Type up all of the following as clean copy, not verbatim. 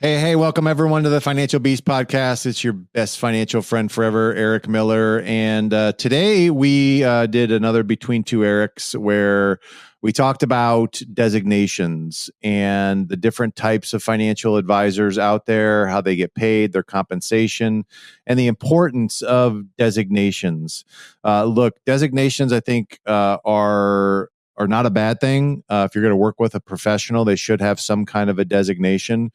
Hey, welcome everyone to the Financial Beast podcast. It's your best financial friend forever, Eric Miller. And today we did another Between Two Erics where we talked about designations and the different types of financial advisors out there, how they get paid, their compensation, and the importance of designations. Look, designations, I think, are not a bad thing. If you're going to work with a professional, they should have some kind of a designation.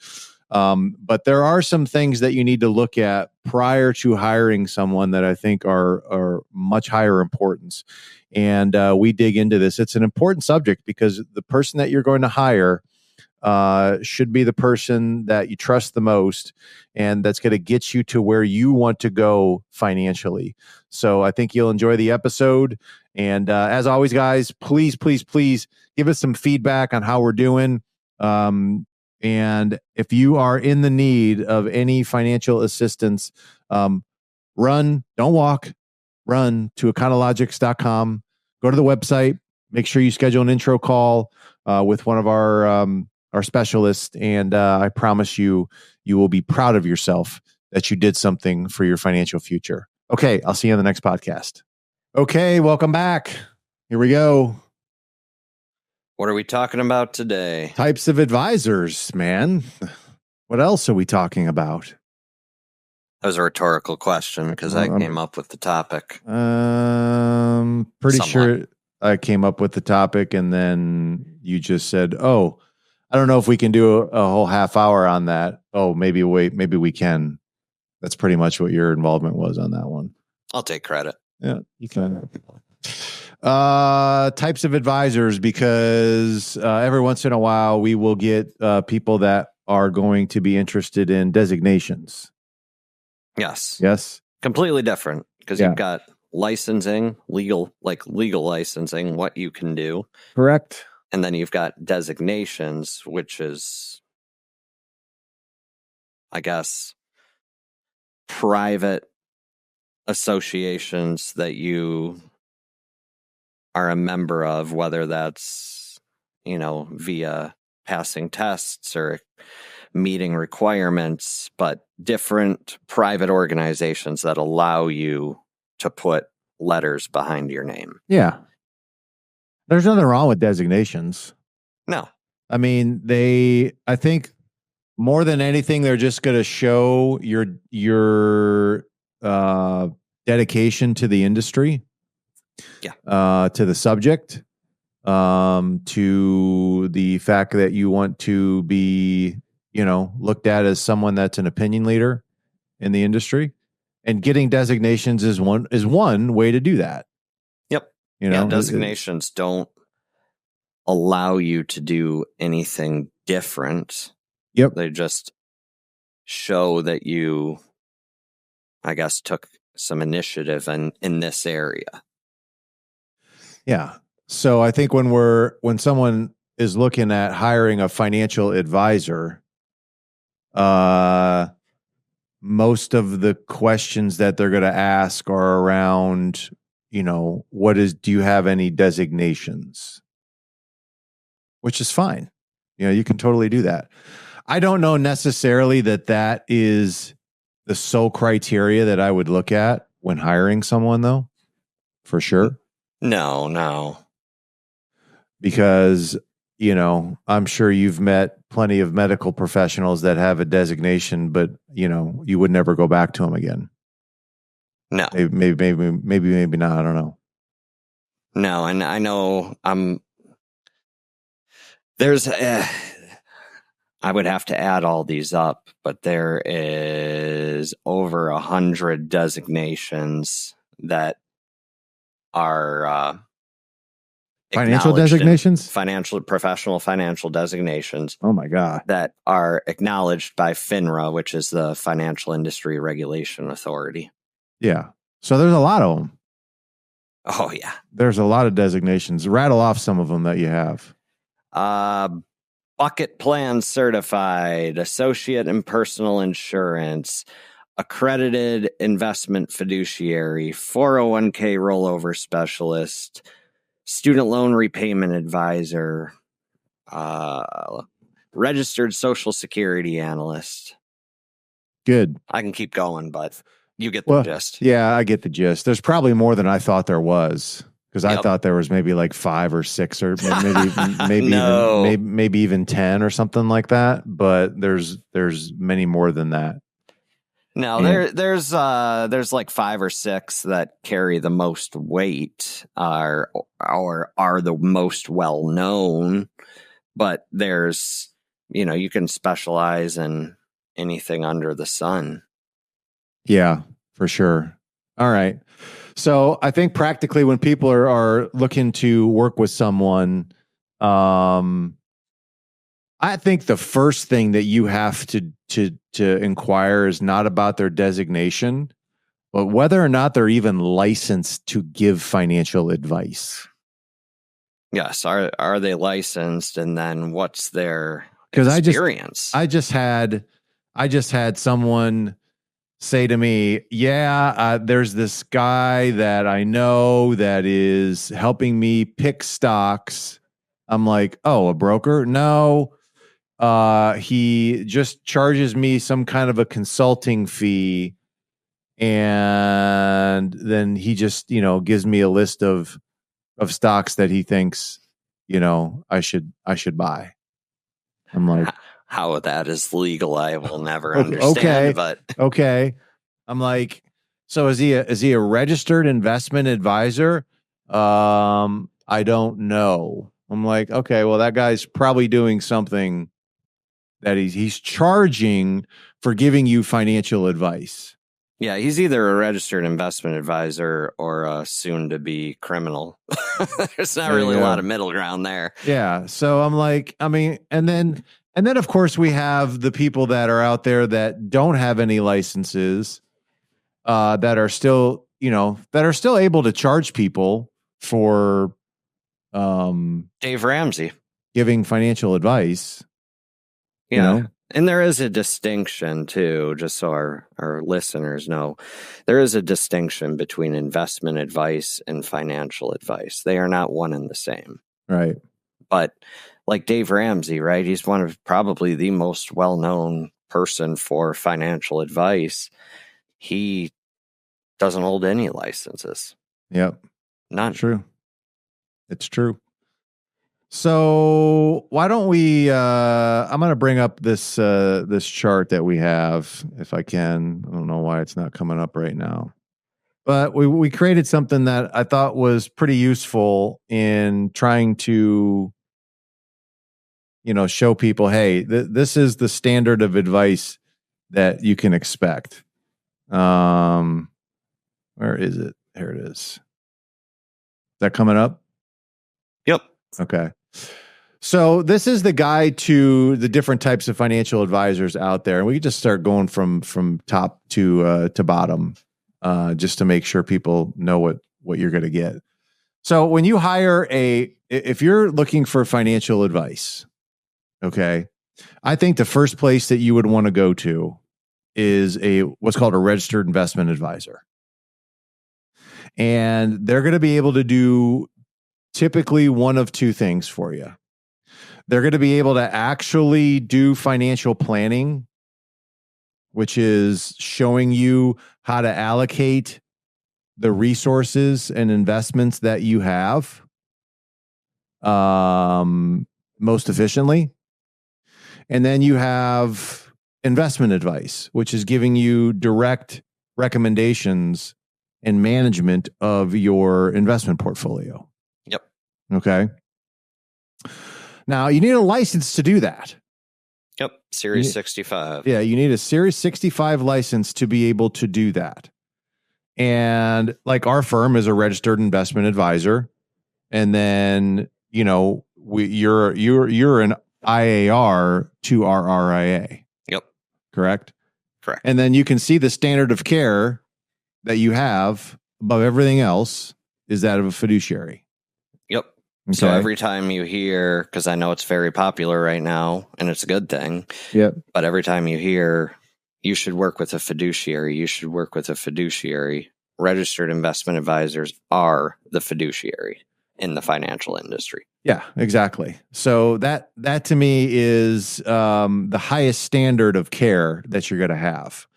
But there are some things that you need to look at prior to hiring someone that I think are much higher importance. And we dig into this. It's an important subject because the person that you're going to hire should be the person that you trust the most and that's going to get you to where you want to go financially. So I think you'll enjoy the episode. And as always, guys, please give us some feedback on how we're doing. And if you are in the need of any financial assistance, don't walk, run to Econologics.com, go to the website, make sure you schedule an intro call with one of our specialists. And I promise you will be proud of yourself that you did something for your financial future. Okay, I'll see you on the next podcast. Okay, welcome back. Here we go. What are we talking about today? Types of advisors, man. What else are we talking about? That was a rhetorical question because I came up with the topic. Pretty sure I came up with the topic and then you just said, oh, I don't know if we can do a whole half hour on that. Oh, maybe we can. That's pretty much what your involvement was on that one. I'll take credit. Yeah, you can. Types of advisors, because every once in a while we will get people that are going to be interested in designations. Yes. Completely different because you've got licensing, legal licensing, what you can do. Correct. And then you've got designations, which is, I guess, private associations that you are a member of, whether that's, via passing tests or meeting requirements, but different private organizations that allow you to put letters behind your name. Yeah. There's nothing wrong with designations. No. I mean, I think more than anything, they're just going to show your dedication to the industry. Yeah. To the subject, to the fact that you want to be, looked at as someone that's an opinion leader in the industry, and getting designations is one way to do that. Yep. Designations don't allow you to do anything different. Yep. They just show that you, I guess, took some initiative in this area. Yeah. So I think when someone is looking at hiring a financial advisor, most of the questions that they're going to ask are around, do you have any designations? Which is fine. You can totally do that. I don't know necessarily that is the sole criteria that I would look at when hiring someone, though, for sure. No. Because, I'm sure you've met plenty of medical professionals that have a designation, but, you would never go back to them again. No. Maybe not. I don't know. No, and I know I would have to add all these up, but there is over 100 designations that are financial designations, professional financial designations. Oh my God. That are acknowledged by FINRA, which is the Financial Industry Regulation Authority. Yeah. So there's a lot of them. Oh yeah. There's a lot of designations. Rattle off some of them that you have. Bucket Plan Certified, Associate in Personal Insurance, Accredited Investment Fiduciary, 401k Rollover Specialist, Student Loan Repayment Advisor, registered Social Security analyst. Good. I can keep going, but you get the gist. Yeah, I get the gist. There's probably more than I thought there was, because I thought there was maybe like 5 or 6 or maybe even 10 or something like that. But there's many more than that. No, there's like 5 or 6 that carry the most weight, or are the most well known. But there's, you can specialize in anything under the sun. Yeah, for sure. All right. So I think practically when people are looking to work with someone, I think the first thing that you have to inquire is not about their designation, but whether or not they're even licensed to give financial advice. Yes. Are they licensed? And then what's their experience? I just had someone say to me, there's this guy that I know that is helping me pick stocks. I'm like, oh, a broker? No. He just charges me some kind of a consulting fee. And then he just, gives me a list of stocks that he thinks, I should buy. I'm like, how that is legal, I will never understand. But okay. I'm like, so is he a registered investment advisor? I don't know. I'm like, okay, well, that guy's probably doing something that he's charging for giving you financial advice. Yeah, he's either a registered investment advisor or a soon-to-be criminal. There's not really a lot of middle ground there. Yeah, so I'm like, and then of course we have the people that are out there that don't have any licenses, that are still able to charge people for, Dave Ramsey giving financial advice. Yeah. And there is a distinction too, just so our listeners know, there is a distinction between investment advice and financial advice. They are not one and the same. Right. But like Dave Ramsey, right? He's one of probably the most well-known person for financial advice. He doesn't hold any licenses. Yep. None. True. It's true. So why don't we, I'm going to bring up this chart that we have, if I can. I don't know why it's not coming up right now, but we created something that I thought was pretty useful in trying to, show people, hey, this is the standard of advice that you can expect. Where is it? Here it is. Is that coming up? Yep. Okay. So this is the guide to the different types of financial advisors out there. And we can just start going from top to bottom, just to make sure people know what you're going to get. So when you hire if you're looking for financial advice, okay, I think the first place that you would want to go to is what's called a registered investment advisor. And they're going to be able to do typically one of two things for you. They're going to be able to actually do financial planning, which is showing you how to allocate the resources and investments that you have most efficiently. And then you have investment advice, which is giving you direct recommendations and management of your investment portfolio. Yep. Okay. Now, you need a license to do that. Yep. Series 65. Yeah, you need a Series 65 license to be able to do that. And like our firm is a registered investment advisor. And then, you're an IAR to our RIA. Yep. Correct? Correct. And then you can see the standard of care that you have above everything else is that of a fiduciary. Yep. Okay. So every time you hear, because I know it's very popular right now and it's a good thing. Yep. But every time you hear, you should work with a fiduciary, registered investment advisors are the fiduciary. in the financial industry. Yeah, exactly. So that to me is the highest standard of care that you're going to have.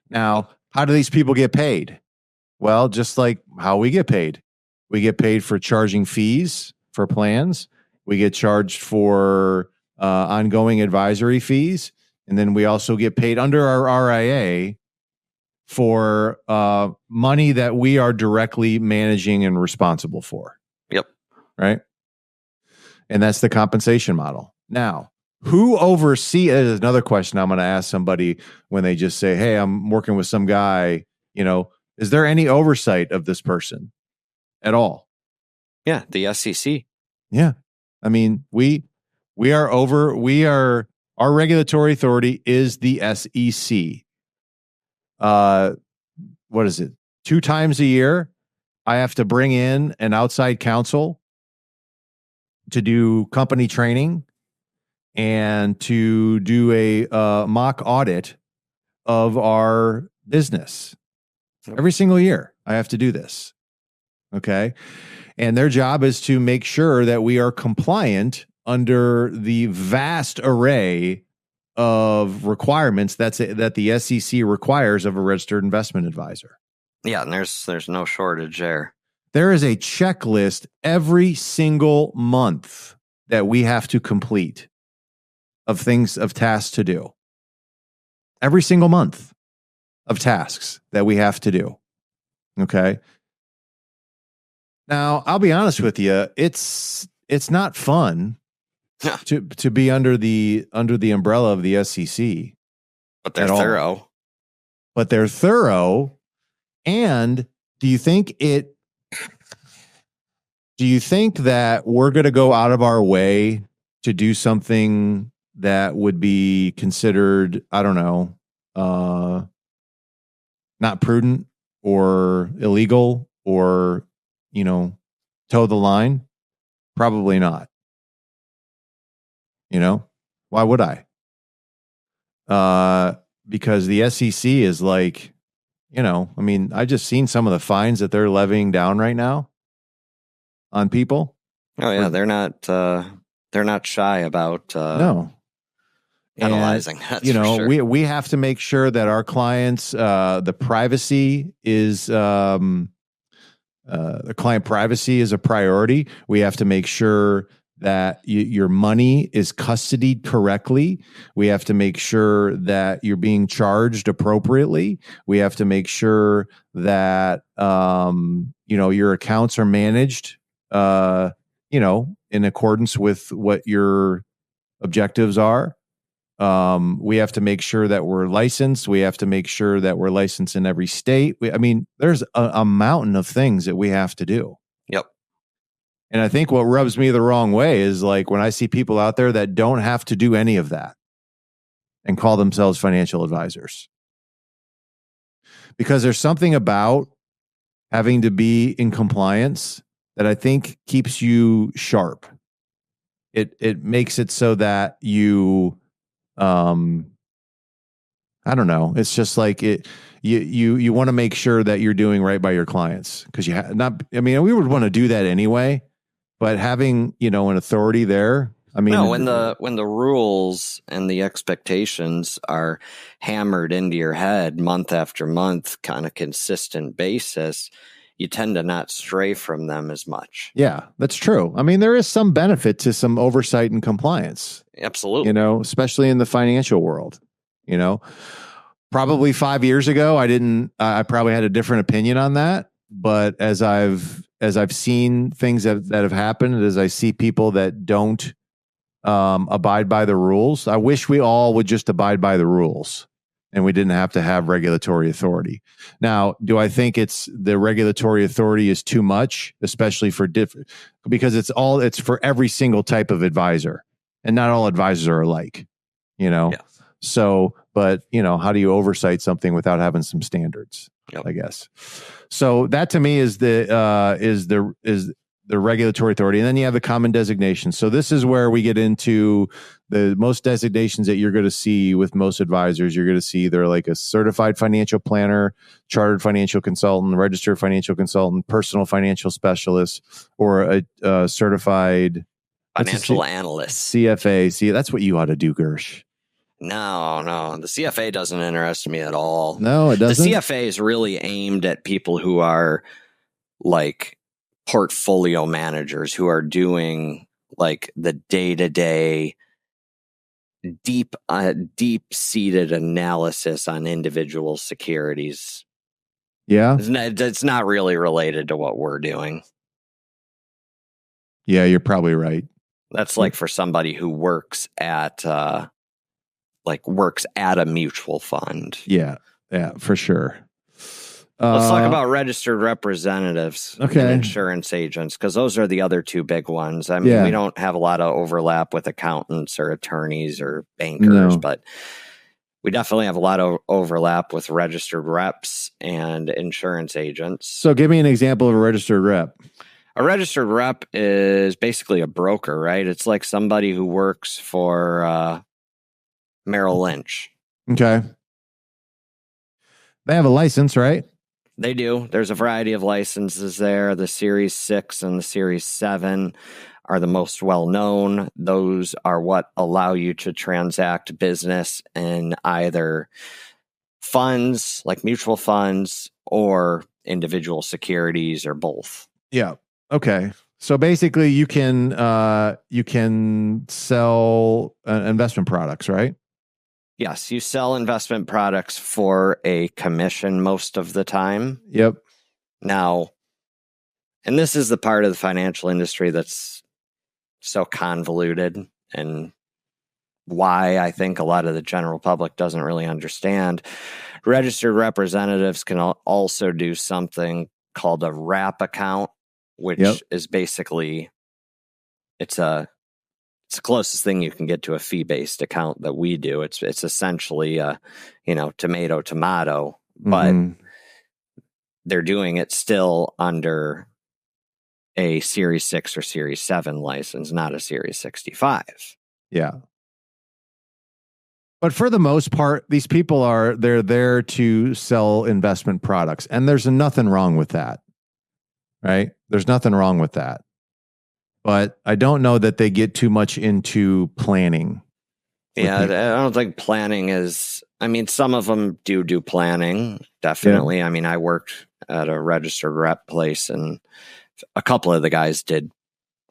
Now, how do these people get paid? Well, just like how we get paid. We get paid for charging fees for plans. We get charged for ongoing advisory fees. And then we also get paid under our RIA for money that we are directly managing and responsible for. Yep. Right? And that's the compensation model. Now, who oversees? Is another question I'm going to ask somebody when they just say, "Hey, I'm working with some guy." Is there any oversight of this person at all? Yeah, the SEC. Yeah, I mean, our regulatory authority is the SEC. What is it? 2 times a year, I have to bring in an outside counsel to do company training and to do a mock audit of our business. Every single year, I have to do this. Okay. And their job is to make sure that we are compliant under the vast array of requirements that the SEC requires of a registered investment advisor. Yeah, and there's no shortage there. There is a checklist every single month that we have to complete of tasks to do. Every single month of tasks that we have to do. Okay. Now, I'll be honest with you, it's not fun to be under the umbrella of the SEC. But they're thorough. But they're thorough. And do you think that we're going to go out of our way to do something that would be considered, I don't know, not prudent or illegal or, toe the line? Probably not. Why would I? Because the SEC is like, I just seen some of the fines that they're levying down right now on people. Oh yeah, they're not shy about no penalizing. And, we have to make sure that our clients, the privacy is the client privacy is a priority. We have to make sure that your money is custodied correctly. We have to make sure that you're being charged appropriately. We have to make sure that your accounts are managed in accordance with what your objectives are. We have to make sure that we're licensed. We have to make sure that we're licensed in every state. There's a mountain of things that we have to do. Yep. And I think what rubs me the wrong way is like when I see people out there that don't have to do any of that and call themselves financial advisors. Because there's something about having to be in compliance that I think keeps you sharp. It makes it so that you I don't know. It's just like you want to make sure that you're doing right by your clients because we would want to do that anyway, but having, an authority there. When the rules and the expectations are hammered into your head month after month, kind of consistent basis, you tend to not stray from them as much. Yeah, that's true. There is some benefit to some oversight and compliance. Absolutely. Especially in the financial world, probably 5 years ago, I probably had a different opinion on that. But as I've seen things that have happened, as I see people that don't abide by the rules, I wish we all would just abide by the rules and we didn't have to have regulatory authority. Now, do I think the regulatory authority is too much, especially for because it's for every single type of advisor and not all advisors are alike, Yeah. So, but how do you oversight something without having some standards? Yep. I guess. So that to me is the regulatory authority, and then you have the common designations. So this is where we get into the most designations that you're going to see with most advisors. You're going to see either like a certified financial planner, chartered financial consultant, registered financial consultant, personal financial specialist, or a certified financial analyst, CFA. See, that's what you ought to do, Gersch. No, the CFA doesn't interest me at all. No, it doesn't. The CFA is really aimed at people who are like portfolio managers, who are doing like the day-to-day deep-seated analysis on individual securities. Yeah. It's not really related to what we're doing. Yeah, you're probably right. That's like for somebody who works at a mutual fund. Yeah, for sure. Let's talk about registered representatives and insurance agents, because those are the other two big ones. I mean, we don't have a lot of overlap with accountants or attorneys or bankers, but we definitely have a lot of overlap with registered reps and insurance agents. So give me an example of a registered rep. A registered rep is basically a broker, right? It's like somebody who works for Merrill Lynch. Okay. They have a license, right? They do. There's a variety of licenses there. The Series 6 and the Series 7 are the most well-known. Those are what allow you to transact business in either funds, like mutual funds, or individual securities, or both. Yeah. Okay. So basically, you can sell investment products, right? Yes, you sell investment products for a commission most of the time. Yep. Now, and this is the part of the financial industry that's so convoluted, and why I think a lot of the general public doesn't really understand. Registered representatives can also do something called a wrap account, which is basically, it's the closest thing you can get to a fee-based account that we do. It's essentially tomato, but they're doing it still under a Series 6 or Series 7 license, not a Series 65. Yeah. But for the most part, these people they're there to sell investment products, and there's nothing wrong with that. Right? There's nothing wrong with that. But I don't know that they get too much into planning. Yeah, I don't think planning is, I mean, some of them do planning, definitely. Yeah. I mean, I worked at a registered rep place, and a couple of the guys did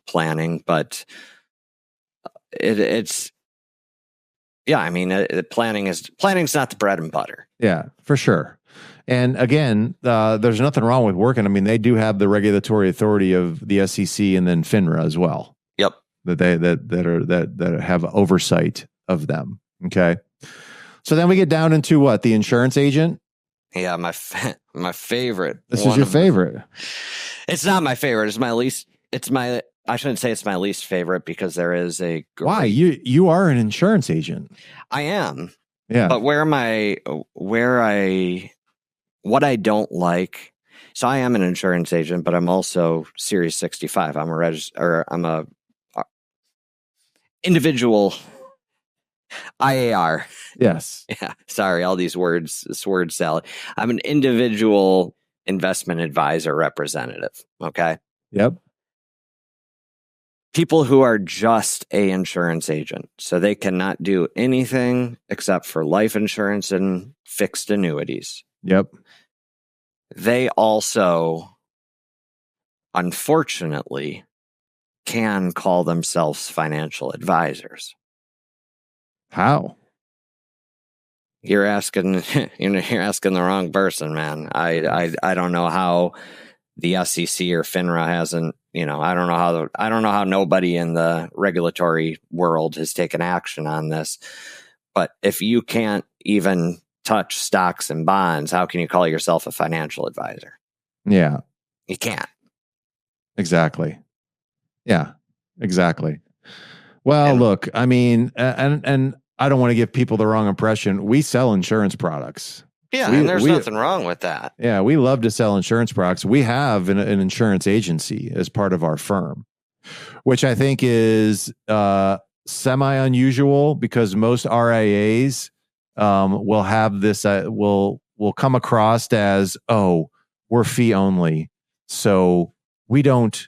planning, but planning's not the bread and butter. Yeah, for sure. And again, there's nothing wrong with working. I mean, they do have the regulatory authority of the SEC and then FINRA as well. Yep. That have oversight of them. Okay. So then we get down into what? The insurance agent? Yeah, my favorite. This is your favorite. It's not my favorite. I shouldn't say it's my least favorite, because there is a great... Why? You are an insurance agent. I am. Yeah. But what I don't like, so I am an insurance agent, but I'm also Series 65. I'm a individual IAR. Yes. Yeah. Sorry, all these words, this word salad. I'm an individual investment advisor representative. Okay. Yep. People who are just a insurance agent, so they cannot do anything except for life insurance and fixed annuities. Yep. They also, unfortunately, can call themselves financial advisors. How? You're asking the wrong person, man. I don't know how the SEC or FINRA hasn't, I don't know how nobody in the regulatory world has taken action on this. But if you can't even touch stocks and bonds, how can you call yourself a financial advisor? Yeah. You can't. Exactly. Yeah, exactly. Well, look, I mean, and I don't want to give people the wrong impression. We sell insurance products. Yeah, and there's nothing wrong with that. Yeah, we love to sell insurance products. We have an insurance agency as part of our firm, which I think is semi-unusual because most RIAs will have this, will come across as, oh, we're fee only. So we don't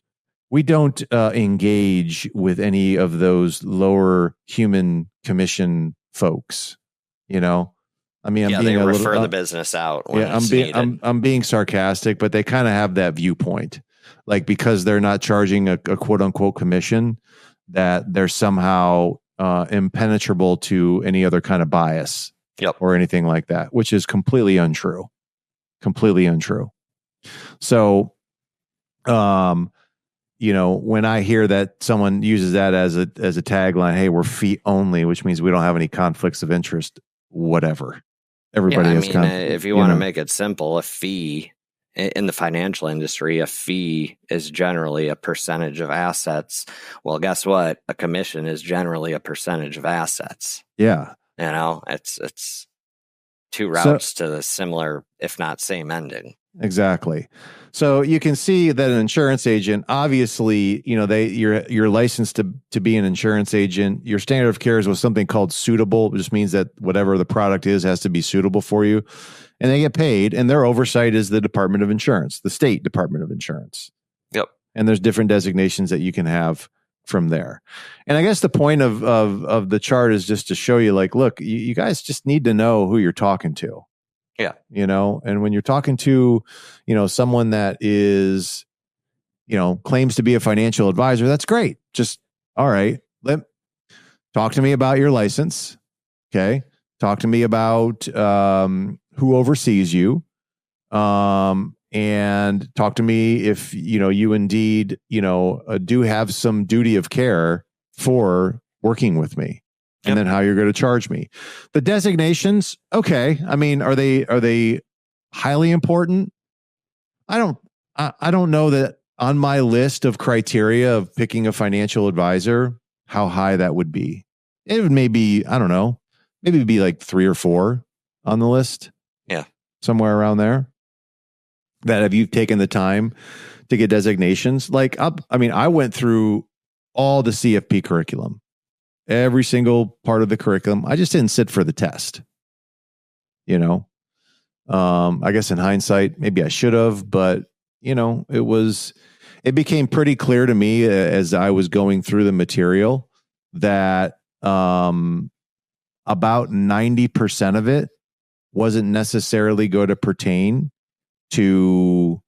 engage with any of those lower human commission folks, you know? I mean, they refer the business out when it's needed. I'm being sarcastic, but they kind of have that viewpoint, like because they're not charging a quote unquote commission, that they're somehow impenetrable to any other kind of bias, or anything like that, which is completely untrue. So, when I hear that someone uses that as a tagline, hey, we're fee only, which means we don't have any conflicts of interest, whatever. Everybody has if you want to make it simple, a fee in the financial industry, a fee is generally a percentage of assets. Well, guess what? A commission is generally a percentage of assets. Yeah. It's two routes to the similar, if not same ending. Exactly. So you can see that an insurance agent, obviously, you're licensed to be an insurance agent. Your standard of care is with something called suitable. It just means that whatever the product is has to be suitable for you. And they get paid, and their oversight is the Department of Insurance, the state Department of Insurance. Yep. And there's different designations that you can have from there. And I guess the point of the chart is just to show you, like, look, you guys just need to know who you're talking to. Yeah. And when you're talking to, someone that is, claims to be a financial advisor, that's great. Just, all right, talk to me about your license. Okay. Talk to me about who oversees you. And talk to me if, you indeed, do have some duty of care for working with me. And then how you're going to charge me. The designations, okay. I mean, are they highly important? I don't know that on my list of criteria of picking a financial advisor, how high that would be. It would maybe, I don't know, maybe it'd be like 3 or 4 on the list. Yeah. Somewhere around there. That have you taken the time to get designations? Like, I went through all the CFP curriculum. Every single part of the curriculum. I just didn't sit for the test. I guess in hindsight, maybe I should have, but it became pretty clear to me as I was going through the material that about 90% of it wasn't necessarily going to pertain to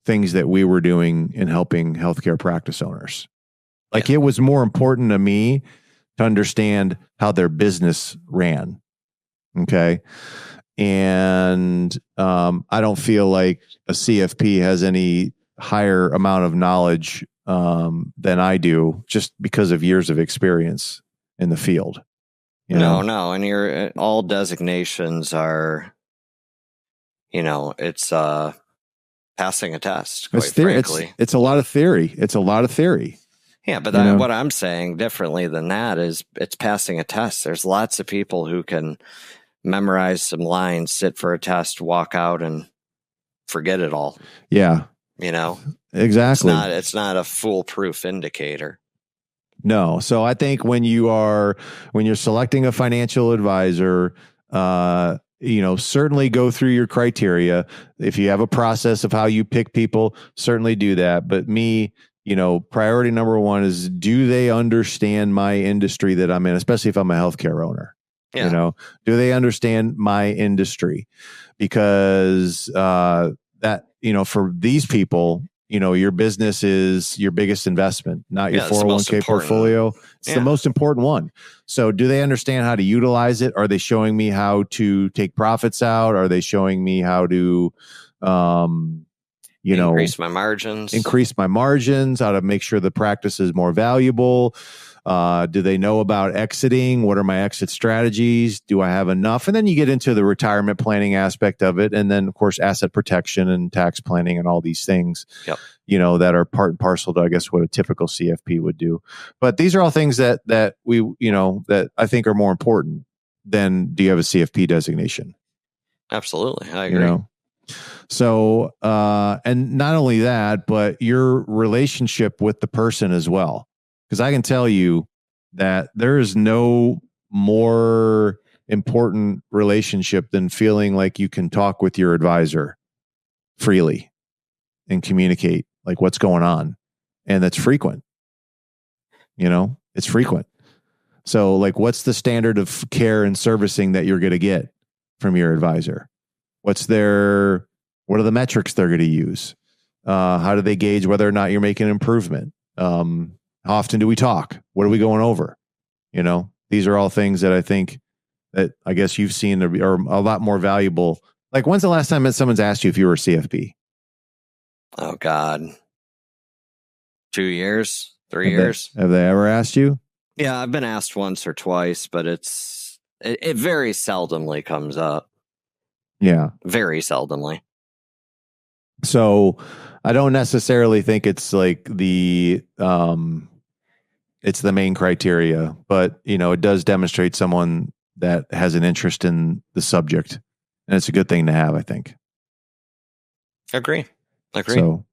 things that we were doing in helping healthcare practice owners. Like, it was more important to me to understand how their business ran. Okay. And I don't feel like a CFP has any higher amount of knowledge than I do, just because of years of experience in the field. No. And all designations are, it's passing a test, quite frankly. It's a lot of theory. Yeah, but what I'm saying differently than that is it's passing a test. There's lots of people who can memorize some lines, sit for a test, walk out, and forget it all. Yeah. Exactly. It's not a foolproof indicator. No. So I think when you're selecting a financial advisor, certainly go through your criteria. If you have a process of how you pick people, certainly do that. But priority number 1 is, do they understand my industry that I'm in, especially if I'm a healthcare owner? Yeah. Do they understand my industry? Because that, for these people, your business is your biggest investment, not your 401k portfolio. It's the most important one. So do they understand how to utilize it? Are they showing me how to take profits out? Are they showing me how to, increase my margins, how to make sure the practice is more valuable? Do they know about exiting? What are my exit strategies? Do I have enough? And then you get into the retirement planning aspect of it. And then, of course, asset protection and tax planning and all these things, that are part and parcel to, I guess, what a typical CFP would do. But these are all things that we, that I think are more important than, do you have a CFP designation? Absolutely. I agree. You know? So, and not only that, but your relationship with the person as well. Because I can tell you that there is no more important relationship than feeling like you can talk with your advisor freely and communicate like what's going on. And that's frequent. You know, it's frequent. So, like, what's the standard of care and servicing that you're going to get from your advisor? What are the metrics they're going to use? How do they gauge whether or not you're making an improvement? How often do we talk? What are we going over? You know, these are all things that I think that I guess you've seen are a lot more valuable. Like, when's the last time that someone's asked you if you were a CFP? Oh, God. 2 years, 3 years. Have they ever asked you? Yeah, I've been asked once or twice, but it very seldomly comes up. Yeah. Very seldomly. So I don't necessarily think it's like it's the main criteria, but you know, it does demonstrate someone that has an interest in the subject, and it's a good thing to have, I think. Agree. So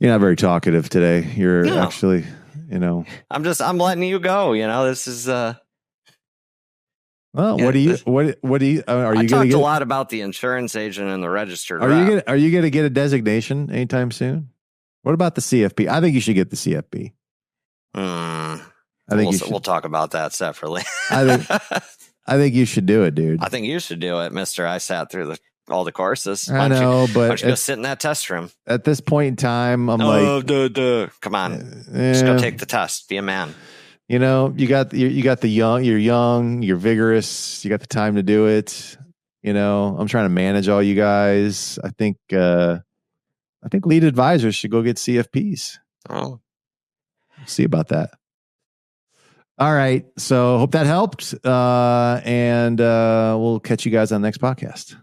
you're not very talkative today. You're actually, you know, I'm letting you go. You know, this is well, what do you are you I going to talked get a lot about the insurance agent and the registered Are rep. you going to get a designation anytime soon? What about the CFP? I think you should get the CFP. I think we'll talk about that separately. I think you should do it, dude. I think you should do it, mister. I sat through all the courses. I know, but why don't you go sit in that test room? At this point in time, I'm come on, just go take the test. Be a man. You know, you're young, you're vigorous, you got the time to do it. You know, I'm trying to manage all you guys. I think lead advisors should go get CFPs. Oh, see about that. All right. So hope that helped. And we'll catch you guys on the next podcast.